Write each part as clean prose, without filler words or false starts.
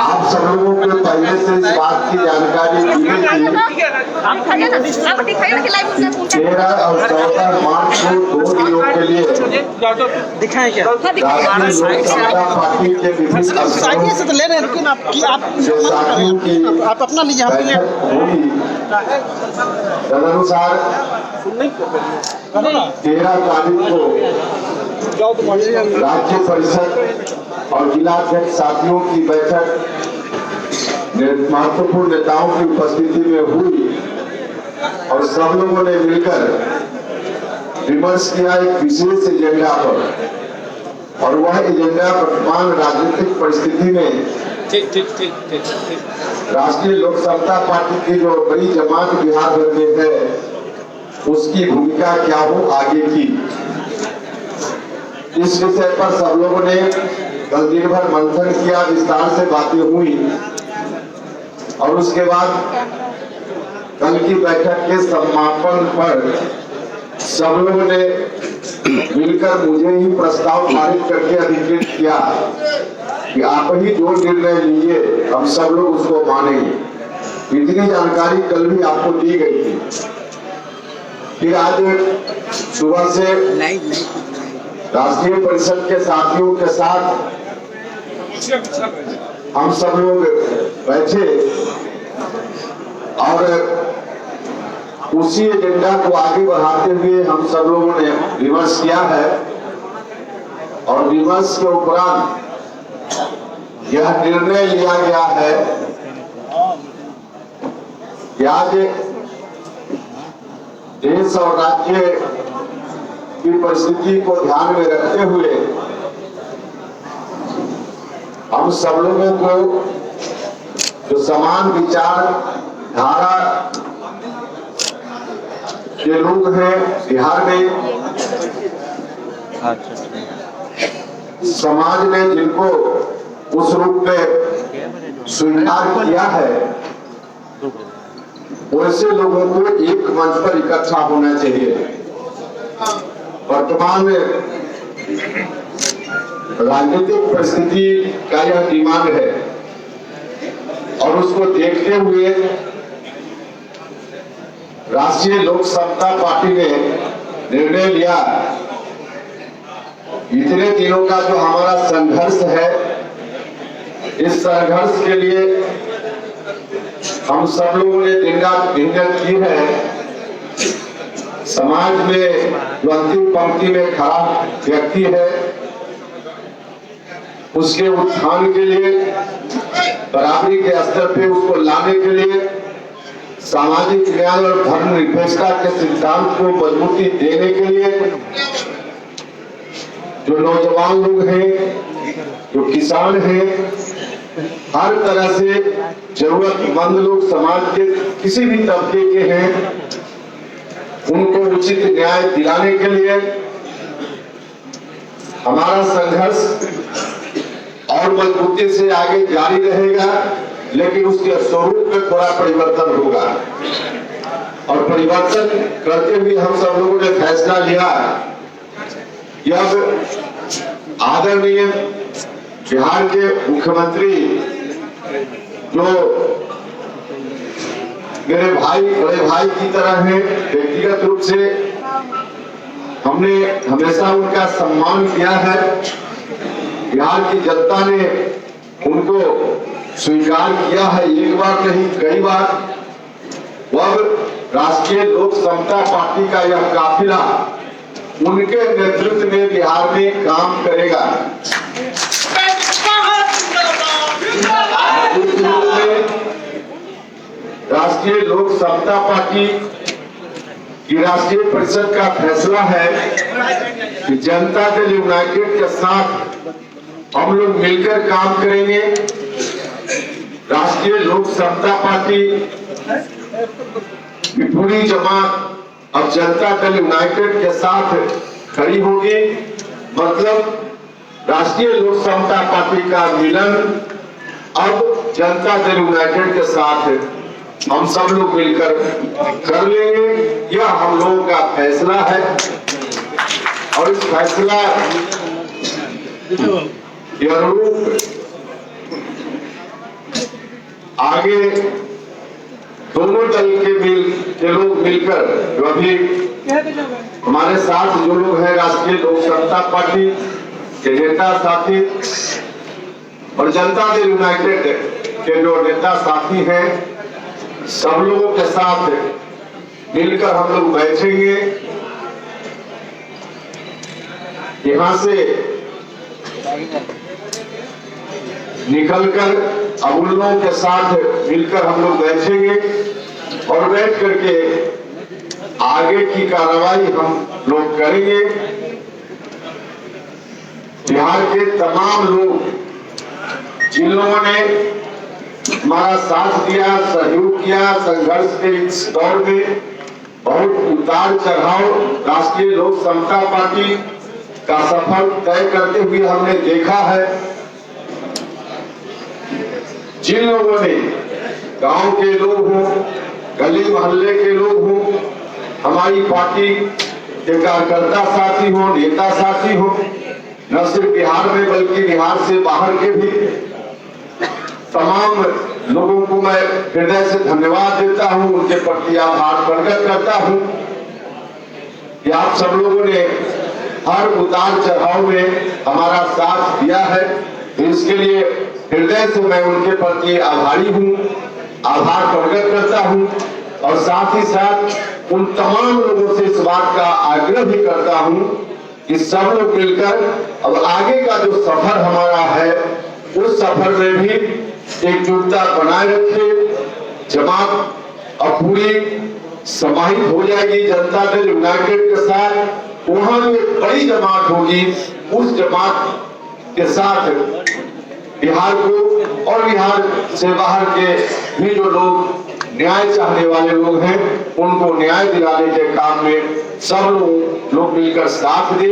आप सब लोगों को पहले से इस बात की जानकारी दी थी। 13 और 14 मार्च को 2 दिनों के लिए दिखाएं क्या? राष्ट्रीय लोक समता पार्टी के विभिन्न साइड से तो ले रहे हैं, लेकिन आप साथियों की आप अपना लीजिए, आप बैठक हुई। तदनुसार 13 तारीख को राज्य परिषद और जिलाध्यक्ष साथियों की बैठक महत्वपूर्ण नेताओं की उपस्थिति में हुई और सब लोगों ने मिलकर विमर्श किया एक विशेष एजेंडा पर, और वह एजेंडा वर्तमान राजनीतिक परिस्थिति में राष्ट्रीय लोक समता पार्टी की जो बड़ी जमात बिहार भर में है उसकी भूमिका क्या हो आगे की। इस विषय पर सब लोगों ने कल दिन भर मंथन किया, विस्तार से बातें हुई और उसके बाद कल की बैठक के समापन पर सब लोगों ने मिलकर मुझे ही प्रस्ताव पारित करके अधिकृत किया कि आप ही जो निर्णय लीजिए हम सब लोग उसको मानेंगे। इतनी जानकारी कल भी आपको दी गई थी। फिर आज सुबह से राष्ट्रीय परिषद के साथियों के साथ हम सब लोग बैठे और उसी एजेंडा को आगे बढ़ाते हुए हम सब लोगों ने विमर्श किया है और विमर्श के उपरांत यह निर्णय लिया गया है कि आज देश और राज्य की परिस्थिति को ध्यान में रखते हुए हम सब लोगों को जो समान विचार धारा के लोग हैं बिहार में, समाज ने जिनको उस रूप में स्वीकार किया है, वैसे लोगों को एक मंच पर इकट्ठा होना चाहिए। वर्तमान राजनीतिक परिस्थिति का यह डिमांड है और उसको देखते हुए राष्ट्रीय लोक समता पार्टी ने निर्णय लिया इतने दिनों का जो हमारा संघर्ष है, इस संघर्ष के लिए हम सब लोगों ने दिन रात मेहनत की है। समाज में जो अंतिम पंक्ति में खड़ा व्यक्ति है उसके उत्थान के लिए, बराबरी के स्तर पे उसको लाने के लिए, सामाजिक न्याय और धर्मनिरपेक्षता के सिद्धांत को मजबूती देने के लिए जो नौजवान लोग हैं, जो किसान हैं, हर तरह से जरूरतमंद लोग समाज के किसी भी तबके के हैं, उनको उचित न्याय दिलाने के लिए हमारा संघर्ष और मजबूती से आगे जारी रहेगा। लेकिन उसके स्वरूप में थोड़ा परिवर्तन होगा और परिवर्तन करते हुए हम सब लोगों ने फैसला लिया यह आदरणीय बिहार के मुख्यमंत्री जो मेरे भाई, बड़े भाई की तरह हैं, व्यक्तिगत रूप से हमने हमेशा उनका सम्मान किया है। बिहार की जनता ने उनको स्वीकार किया है, एक बार नहीं कई बार। अब राष्ट्रीय लोक समता पार्टी का यह काफिला उनके नेतृत्व में बिहार में काम करेगा। राष्ट्रीय लोक समता पार्टी की राष्ट्रीय परिषद का फैसला है कि जनता दल यूनाइटेड के साथ हम लोग मिलकर काम करेंगे। राष्ट्रीय लोक समता पार्टी की पूरी जमात अब जनता दल यूनाइटेड के साथ खड़ी होगी। मतलब राष्ट्रीय लोक समता पार्टी का मिलन अब जनता दल यूनाइटेड के साथ हम सब लोग मिलकर कर लेंगे। यह हम लोगों का फैसला है और इस फैसला यह रूप आगे दोनों दल के लोग मिलकर जो अभी हमारे साथ जो लोग हैं राष्ट्रीय लोक समता पार्टी के नेता साथी और जनता दल यूनाइटेड के जो नेता साथी हैं, सब लोगों के साथ मिलकर हम लोग बैठेंगे। यहाँ से निकलकर अब उन लोगों के साथ मिलकर हम लोग बैठेंगे और बैठ करके आगे की कार्रवाई हम लोग करेंगे। बिहार के तमाम लोग जिन लोगों ने हमारा साथ दिया, सहयोग किया, संघर्ष के इस दौर में बहुत उतार चढ़ाव राष्ट्रीय लोक समता पार्टी का सफर तय करते हुए हमने देखा है। जिन लोगों ने, गांव के लोग हों, गली मोहल्ले के लोग हों, हमारी पार्टी के कार्यकर्ता साथी हों, नेता साथी हों, न सिर्फ बिहार में बल्कि बिहार से बाहर के भी तमाम लोगों को मैं हृदय से धन्यवाद देता हूं, उनके प्रति आभार प्रकट करता हूं कि आप सब लोगों ने हर उतार चढ़ाव में हमारा साथ दिया है। इसके लिए हृदय से मैं उनके प्रति आभारी हूं, आभार प्रकट करता हूं और साथ ही साथ उन तमाम लोगों से इस बात का आग्रह भी करता हूं कि सब लोग मिलकर अब आगे का जो सफर हमारा है उस सफर में भी एकजुटता बनाए रखें। जमात अब पूरी समाहित हो जाएगी जनता दल यूनाइटेड के साथ, वहां भी एक बड़ी जमात होगी। उस जमात के साथ बिहार को और बिहार से बाहर के भी जो लोग न्याय चाहने वाले लोग हैं उनको न्याय दिलाने के काम में सब लोग मिलकर साथ दे,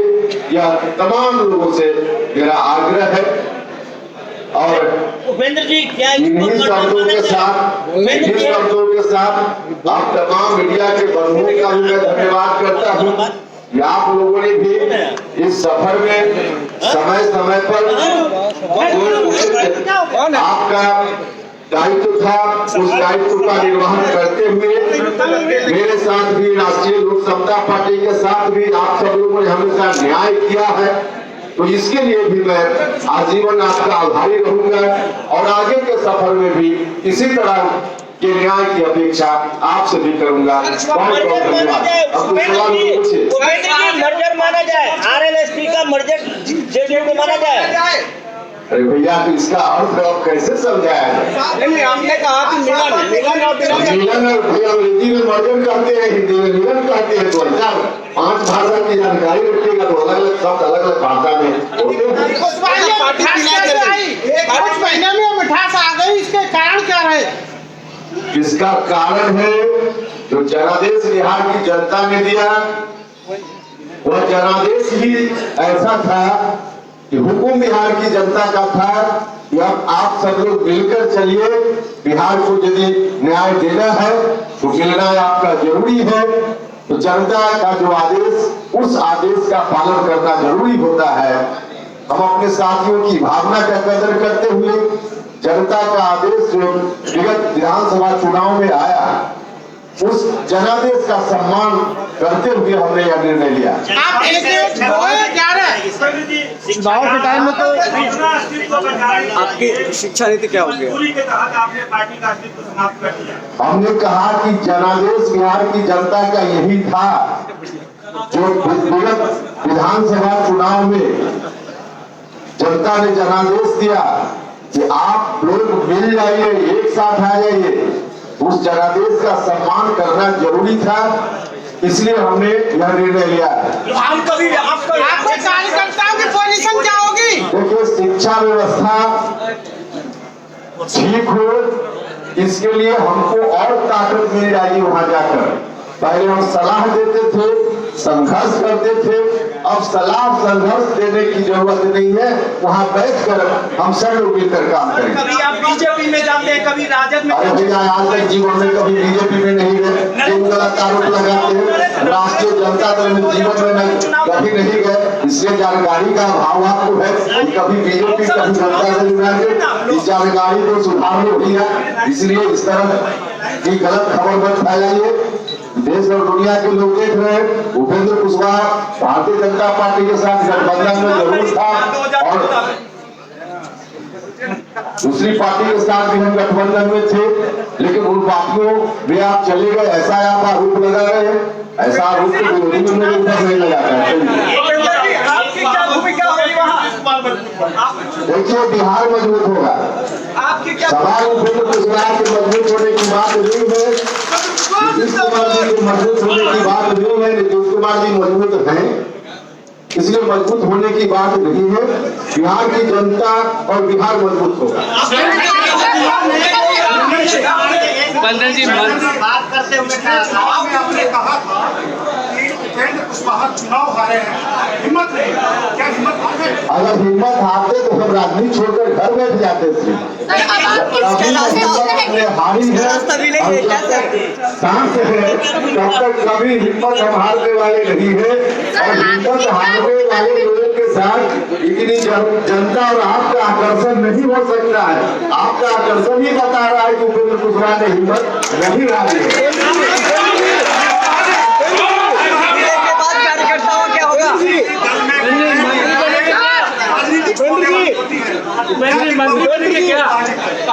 यह तमाम लोगों से मेरा आग्रह है। और उपेंद्र जी क्या इन्हीं शब्दों के साथ आप तमाम मीडिया के बंधुओं का भी मैं धन्यवाद करता हूँ कि आप लोगों ने भी इस सफर में समय समय पर आपका दायित्व था, उस दायित्व का निर्वहन करते हुए मेरे साथ भी राष्ट्रीय लोक समता पार्टी के साथ भी आप सब लोगों ने हमेशा न्याय किया है, तो इसके लिए भी मैं आजीवन आपका आभारी रहूंगा और आगे के सफर में भी इसी तरह के न्याय की अपेक्षा आपसे भी करूंगा। मर्जर माना जाए, आरएलएसपी का मर्जर जेडीयू को माना जाए। अरे भैया तो इसका अर्थ आप कैसे समझाया जाए? नहीं, आपने कहा कि मिलन और भैया अंग्रेजी में मर्जर कहते हैं, हिंदी में मिलन कहते हैं। तो ऐसा 5 भाषा की जानकारी रखिएगा तो अलग अलग शब्द अलग अलग भाषा में होते हैं। कुछ महीने में मिठास आ गई, इसके कारण क्या रहे? इसका कारण है जो जनादेश बिहार की जनता ने दिया, वह जनादेश ही ऐसा था कि हुकुम बिहार की जनता का था कि अब आप सब लोग मिलकर चलिए, बिहार को यदि न्याय देना है तो मिलना आपका जरूरी है। तो जनता का जो आदेश, उस आदेश का पालन करना जरूरी होता है। हम अपने साथियों की भावना का कदर करते हुए जनता का आदेश जो विगत विधानसभा चुनाव में आया, उस जनादेश का सम्मान करते हुए हमने यह निर्णय लिया। आप चुनाव के टाइम में तो आपकी शिक्षा नीति क्या होगी? आपने पार्टी का अस्तित्व समाप्त कर दिया। हमने कहा कि जनादेश बिहार की जनता का यही था जो विगत विधानसभा चुनाव में जनता ने जनादेश दिया कि आप लोग मिल जाइए, एक साथ आ जाइए। उस जनादेश का सम्मान करना जरूरी था, इसलिए हमने यह निर्णय लिया है। आपको कार्यकर्ताओं की पोजीशन क्या होगी? देखिए, शिक्षा व्यवस्था ठीक हो, इसके लिए हमको और ताकत मिल जाएगी। वहां जाकर पहले हम सलाह देते थे, संघर्ष करते थे, अब सलाह संघर्ष देने की जरूरत नहीं है, वहाँ बैठकर हम सब लोग मिलकर काम करेंगे। कभी आप बीजेपी में जाते हैं, कभी राजद में। अरे भैया आज तक जीवन में कभी बीजेपी में नहीं गए, जो गलत आरोप लगाते हैं। राष्ट्रीय जनता दल में जीवन में कभी नहीं गए, इसलिए जानकारी का अभाव आपको है कि कभी बीजेपी कभी जनता दल में। इस जानकारी को सुधारना हुई है, इसलिए इस तरह की गलत खबर मत फैलाइए। देश और दुनिया के लोग देख रहे हैं, उपेंद्र कुशवाहा भारतीय जनता पार्टी के साथ गठबंधन में जरूर था और दूसरी पार्टी के साथ भी हम गठबंधन में थे, लेकिन उन पार्टियों में आप चले गए, ऐसा आप आरोप लगा रहे हैं। ऐसा आरोप तो विरोधी में मेरे ऊपर नहीं लगाता है। आपकी क्या भूमिका होगी वहाँ? देखिए बिहार मजबूत होगा। आपकी क्या सवाल उपेंद्र कुशवाहा के मजबूत होने की बात नहीं है, नीतीश कुमार जी के मजबूत होने की बात नहीं है। नीतीश कुमार जी मजबूत हैं, इसलिए मजबूत होने की बात नहीं है। बिहार की जनता और बिहार मजबूत होगा। बंदर जी बात करते हुए आपने कहा था कि उपेंद्र कुशवाहा चुनाव हारे हैं, हिम्मत नहीं, क्या हिम्मत हारे? अगर हिम्मत हारते तो हम राजनीति छोड़कर घर बैठ जाते थे। अपने हारी है, सांस है, तब तक कभी हिम्मत हम हारने वाले नहीं है। और हिम्मत हारने वाले लोगों के साथ इतनी जनता और आपका आकर्षण नहीं हो सकता है। आपका आकर्षण ही बता रहा है कि उपेंद्र कुशवाहा ने हिम्मत नहीं हारी है।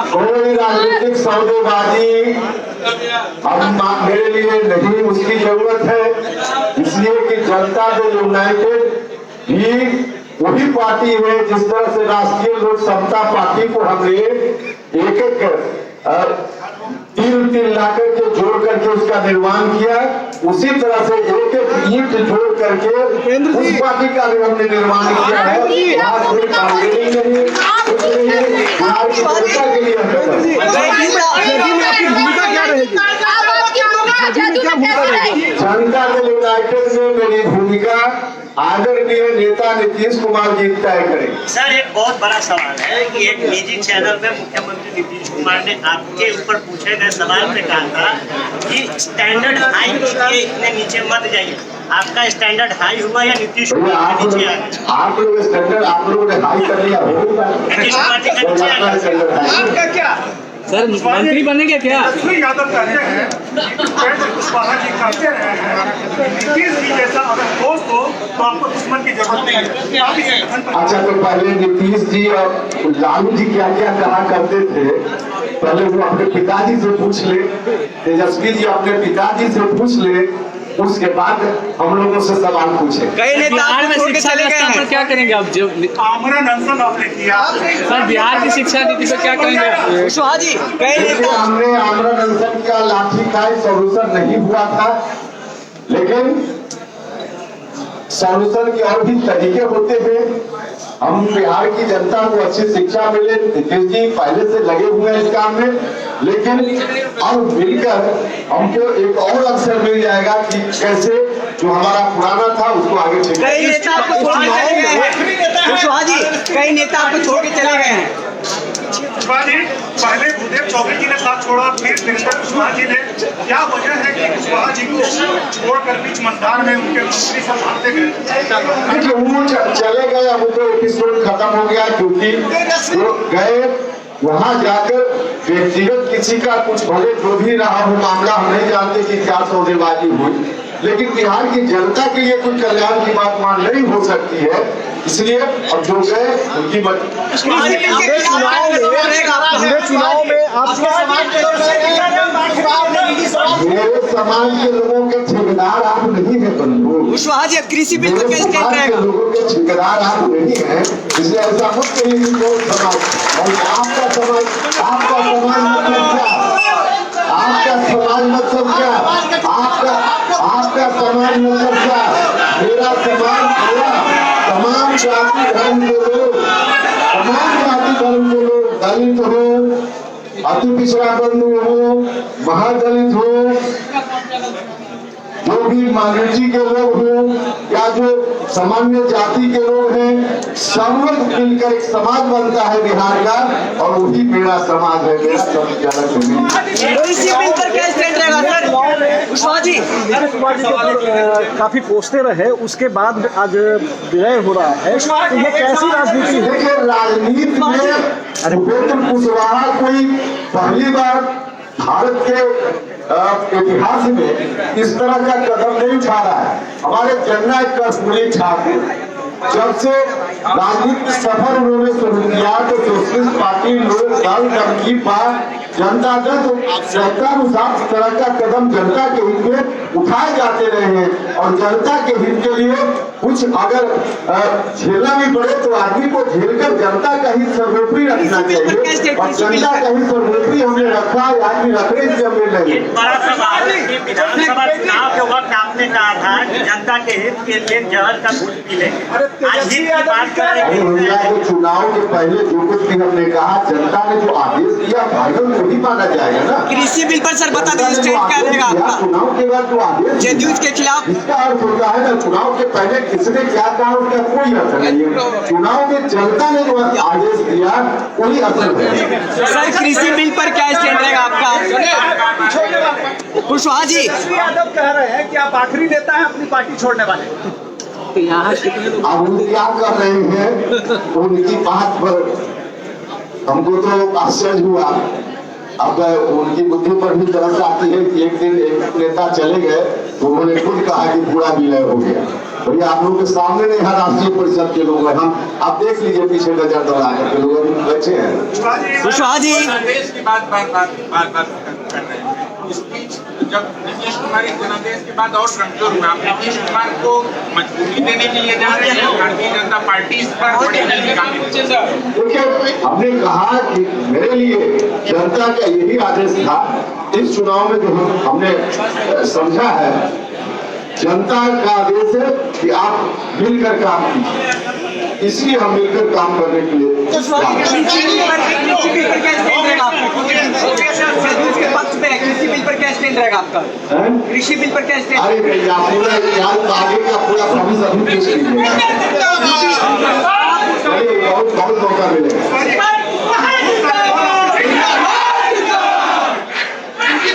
कोई राजनीतिक सौदेबाजी अब मेरे लिए नहीं, उसकी जरूरत है, इसलिए कि जनता दल यूनाइटेड ही वही पार्टी है जिस तरह से राष्ट्रीय लोक समता पार्टी को हमने एक एक तिल ला करके जोड़ करके उसका निर्माण किया, उसी तरह से एक एक ईंट जोड़ करके उस पार्टी का भी हमने निर्माण किया है। यहाँ कोई बार्गेनिंग नहीं, कुछ नहीं, बिहार की जनता के लिए जनता दल यूनाइटेड में मेरी भूमिका आदरणीय नेता नीतीश कुमार जी तय करेंगे। सर एक बहुत बड़ा सवाल है कि एक निजी चैनल में मुख्यमंत्री नीतीश कुमार ने आपके ऊपर पूछे गए सवाल में कहा था कि स्टैंडर्ड हाई कीजिए, इतने नीचे मत जाइए। आपका स्टैंडर्ड हाई हुआ या नीतीश कुमार नीचे आ गए? आप लोग स्टैंडर्ड आप लोगों ने हाई कर लिया, नीतीश कुमार जी का नीचे आ गए। आपका क्या? सर मंत्री बनेंगे क्या? तेजस्वी यादव कहते हैं कि उपेंद्र कुशवाहा जी कहते हैं नीतीश जी जैसा अगर दोस्त हो तो आपको दुश्मन की जरूरत नहीं है। आप इस कथन पर अच्छा, तो पहले नीतीश जी और लालू जी क्या क्या कहा करते थे, पहले वो अपने पिताजी से पूछ ले। तेजस्वी जी अपने पिताजी से पूछ ले, उसके बाद हम लोगों से सवाल पूछे। बिहार में शिक्षा व्यवस्था पर क्या करेंगे आप? जो आमरण अनशन आपने किया, सर बिहार की शिक्षा नीति पर क्या करेंगे? कुशवाहा जी देखिए, हमने आमरण अनशन का लाठी का सॉल्यूशन नहीं हुआ था, लेकिन सॉल्यूशन के और भी तरीके होते हैं। हम बिहार की जनता को अच्छी शिक्षा मिले, नीतीश जी पहले से लगे हुए हैं इस काम में, लेकिन अब मिलकर हमको एक और अवसर मिल जाएगा कि कैसे जो हमारा पुराना था उसको आगे ठीक। कई नेता आपको छोड़ के चले गए हैं। कुशवाहा जी कई नेता आपको छोड़ के चले गए हैं। कुशवाहा जी पहले भूदेव चौधरी जी ने साथ छोड़ा, फिर वीरेंद्र कुशवाहा जी ने, क्या वजह है कि कुशवाहा जी को छोड़कर बीच मंदार में उनके मंत्री सब भागते गए? देखिए, वो चले गए, अब तो एपिसोड खत्म हो गया, क्योंकि वो गए वहां जाकर व्यक्तिगत किसी का कुछ भले जो भी रहा हो मामला, हम नहीं जानते कि क्या सौदेबाजी हुई, लेकिन बिहार की जनता के लिए कोई कल्याण की बात वहां नहीं हो सकती है। इसलिए अब जो गए उनकी चुनाव में आपके मेरे समाज के लोगों के ठेकेदार आप नहीं है बंधु। कुशवाहा जी कृषि बिल मेरे समाज के लोगों के ठेकेदार आप नहीं है, इसलिए ऐसा मत कहिए कि कोई समाज और आपका समाज मतलब क्या? आपका समाज मतलब क्या? आपका समाज मतलब क्या? मेरा समाज मेरा तमाम जाति धर्म के लोग, दलित हो, अति पिछड़ा वर्ग हो, महादलित हो, जो भी माइनॉरिटी के लोग हों या जो सामान्य जाति के लोग हैं, सब लोग मिलकर एक समाज बनता है बिहार का, और वही मेरा समाज है, मेरा संविधान है। इसी बिल पर क्या स्टैंड रहेगा सर? कुशवाहा जी, काफी पोस्टर रहे, उसके बाद आज विलय हो रहा है, तो ये कैसी राजनीति है? देखिए, राजनीति में भूपेंद्र कुशवाहा कोई पहली बार भारत के इतिहास में इस तरह का कदम नहीं उठा रहा है। हमारे जननायक कर्पूरी ठाकुर जब से राजनीतिक सफर उन्होंने शुरू किया तो सोशलिस्ट पार्टी, लोक दल, जनकी पार्टी, जनता दल, तो अनुसार इस तरह का कदम जनता के हित में उठाए जाते रहे हैं, और जनता के हित के लिए कुछ अगर झेलना भी पड़े तो आदमी को झेलकर जनता का हित सर्वोपरि रखना चाहिए, और जनता का हित सर्वोपरि हमने रखा, आदमी रखने से हमें नहीं। बड़ा सवाल है कि विधानसभा चुनाव के वक्त आपने कहा था कि जनता के हित के लिए जहर का घूंट पी लेंगे। आज हित की बात कर रहे हैं। चुनाव के पहले जो कुछ भी हमने कहा, जनता ने जो आदेश दिया फाइनल तो ही माना जाएगा ना। कृषि बिल पर सर बता दीजिए स्टैंड क्या रहेगा आपका? चुनाव के बाद जो आदेश जदयू के खिलाफ, इसका अर्थ होता है ना, चुनाव के पहले किसने क्या कहा उसका कोई असर नहीं है। चुनाव में जनता ने जो आदेश दिया वही असर है। सर कृषि बिल पर क्या स्टैंड रहेगा आपका? कुशवाहा जी, यादव कह रहे हैं कि आप आखिरी नेता हैं अपनी पार्टी छोड़ने वाले। अब वो क्या कर रहे हैं उनकी बात पर हमको तो आश्चर्य हुआ। अब उनकी बुद्धि पर भी तरस आती है कि एक दिन एक नेता चले गए तो उन्होंने खुद कहा कि पूरा विलय हो गया। और ये आप लोगों के सामने नहीं है, राष्ट्रीय परिषद के लोग हैं, हम आप देख लीजिए पीछे नजर दौड़ा के लोग अभी बैठे हैं। कुशवाहा जी, जनादेश की बात बार कर रहे हैं। इस बीच जब नीतीश कुमार इस जनादेश के बाद और कमजोर हुआ, आप नीतीश कुमार को मजबूरी देने के लिए जा रहे हैं, भारतीय जनता पार्टी इस पर बड़ी भूमिका निभाएगी। देखिए, हमने कहा कि मेरे लिए जनता का यही आदेश था। इस चुनाव में जो हमने समझा है, जनता का आदेश है कि आप मिलकर काम कीजिए, इसलिए हम मिलकर काम करने के लिए कृषि बिल पर क्या स्टैंड रहेगा आपका? जदयू के पक्ष में कृषि बिल पर क्या स्टैंड रहेगा आपका? कृषि बिल पर क्या स्टैंड? अरे भैया, पूरा आगे का पूरा प्रॉमिस अभी पेश कीजिए, बहुत मौका मिलेगा।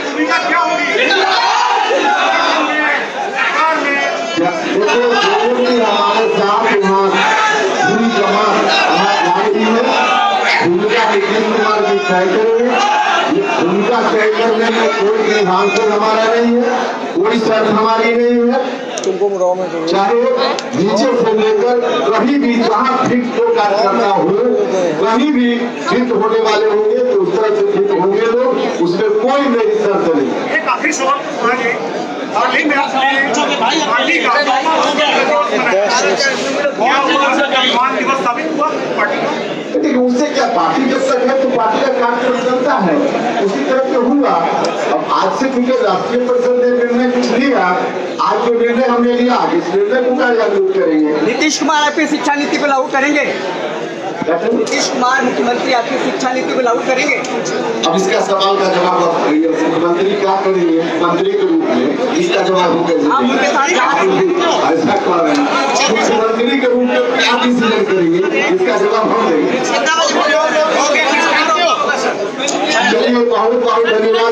भूमिका क्या होगी? देखो, जो भी हमारे साथ यहाँ पूरी जमात लाई है, भूमिका नीतीश कुमार की तय करेंगे। भूमिका तय करने में कोई विधानसभा हमारा नहीं है, कोई शर्त हमारी नहीं है। चाहे नीचे से लेकर कहीं भी जहाँ फिट को कार्यकर्ता हो, कहीं भी फिट होने वाले होंगे तो उस तरह से फिट होंगे लोग, उसमें कोई मेरी शर्त नहीं। एक आखिरी सवाल पूछिए। हाल ही में आपने पार्टी का क्या सम्मान दिवस साबित हुआ पार्टी का? लेकिन उससे क्या, पार्टी जब तक है तो पार्टी का कार्यक्रम चलता है, उसी तरह से हुआ। अब आज से क्योंकि राष्ट्रीय परिषद ने निर्णय कुछ लिया, आज जो निर्णय हमने लिया आगे इस निर्णय को कार्यान्वित करेंगे। नीतीश कुमार आपकी शिक्षा नीति को लागू करेंगे? नीतीश कुमार मुख्यमंत्री आपकी शिक्षा नीति को लागू करेंगे? अब इसका सवाल का जवाब मुख्यमंत्री क्या करेंगे मंत्री के रूप में, इसका जवाब हो ऐसा कर रहे हैं। मुख्यमंत्री के रूप में क्या डिसीजन करेंगे, इसका जवाब हम देंगे। चलिए, बहुत बहुत धन्यवाद।